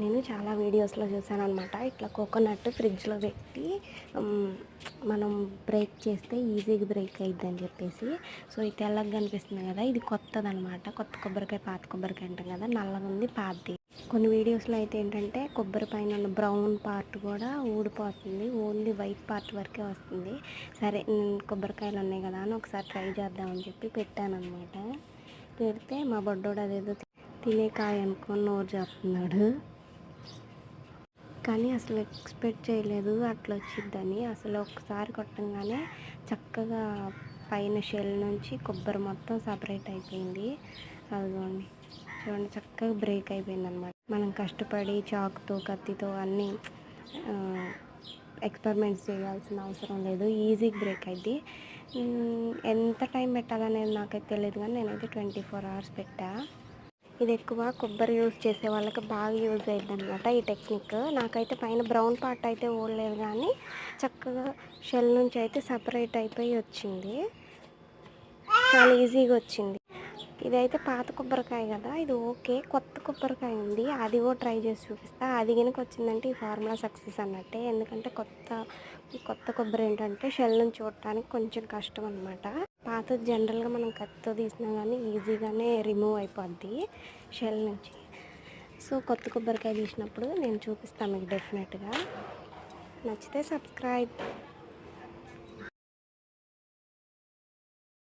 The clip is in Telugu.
నేను చాలా వీడియోస్లో చూసాను అనమాట. ఇట్లా కోకోనట్ ఫ్రిడ్జ్లో పెట్టి మనం బ్రేక్ చేస్తే ఈజీగా బ్రేక్ అయిద్ది అని చెప్పేసి. సో ఇది తెల్లగా కనిపిస్తుంది కదా, ఇది కొత్తదనమాట. కొత్త కొబ్బరికాయ పాత కొబ్బరికాయ అంటాం కదా, నల్లగా ఉంది పాతది. కొన్ని వీడియోస్లో అయితే ఏంటంటే కొబ్బరి పైన ఉన్న బ్రౌన్ పార్ట్ కూడా ఊడిపోతుంది, ఓన్లీ వైట్ పార్ట్ వరకే వస్తుంది. సరే కొబ్బరికాయలు ఉన్నాయి కదా అని ఒకసారి ట్రై చేద్దామని చెప్పి పెట్టాను అనమాట. పెడితే మా బొడ్డోడు అదేదో తినే కాయ అనుకొని నోరు చెప్తున్నాడు. కానీ అసలు ఎక్స్పెక్ట్ చేయలేదు అట్లా వచ్చిద్దని. అసలు ఒకసారి కొట్టంగానే చక్కగా పైన షెల్ నుంచి కొబ్బరి మొత్తం సపరేట్ అయిపోయింది. అదిగోండి చూడండి, చక్కగా బ్రేక్ అయిపోయింది అనమాట. మనం కష్టపడి చాకుతో కత్తితో అన్నీ ఎక్స్పెరిమెంట్స్ చేయాల్సిన అవసరం లేదు, ఈజీగా బ్రేక్ అయింది. ఎంత టైం పెట్టాలనేది నాకైతే తెలియదు, కానీ నేనైతే 24 hours పెట్టా. ఇది ఎక్కువ కొబ్బరి యూజ్ చేసే వాళ్ళకి బాగా యూజ్ అయ్యింది అనమాట ఈ టెక్నిక్. నాకైతే పైన బ్రౌన్ పార్ట్ అయితే ఓడలేదు, కానీ చక్కగా షెల్ నుంచి అయితే సపరేట్ అయిపోయి వచ్చింది, చాలా ఈజీగా వచ్చింది. ఇదైతే పాత కొబ్బరికాయ కదా, ఇది ఓకే. కొత్త కొబ్బరికాయ ఉంది, అది కూడా ట్రై చేసి చూపిస్తా. అది కనుక వచ్చిందంటే ఈ ఫార్ములా సక్సెస్ అన్నట్టే. ఎందుకంటే కొత్త కొబ్బరి ఏంటంటే షెల్ నుంచి చూడటానికి కొంచెం కష్టం అనమాట. పాతది జనరల్గా మనం కత్తితో తీసినా కానీ ఈజీగానే రిమూవ్ అయిపోద్ది షెల్ నుంచి. సో కొత్త కొబ్బరికాయ తీసినప్పుడు నేను చూపిస్తాను మీకు డెఫినెట్గా. నచ్చితే సబ్స్క్రైబ్.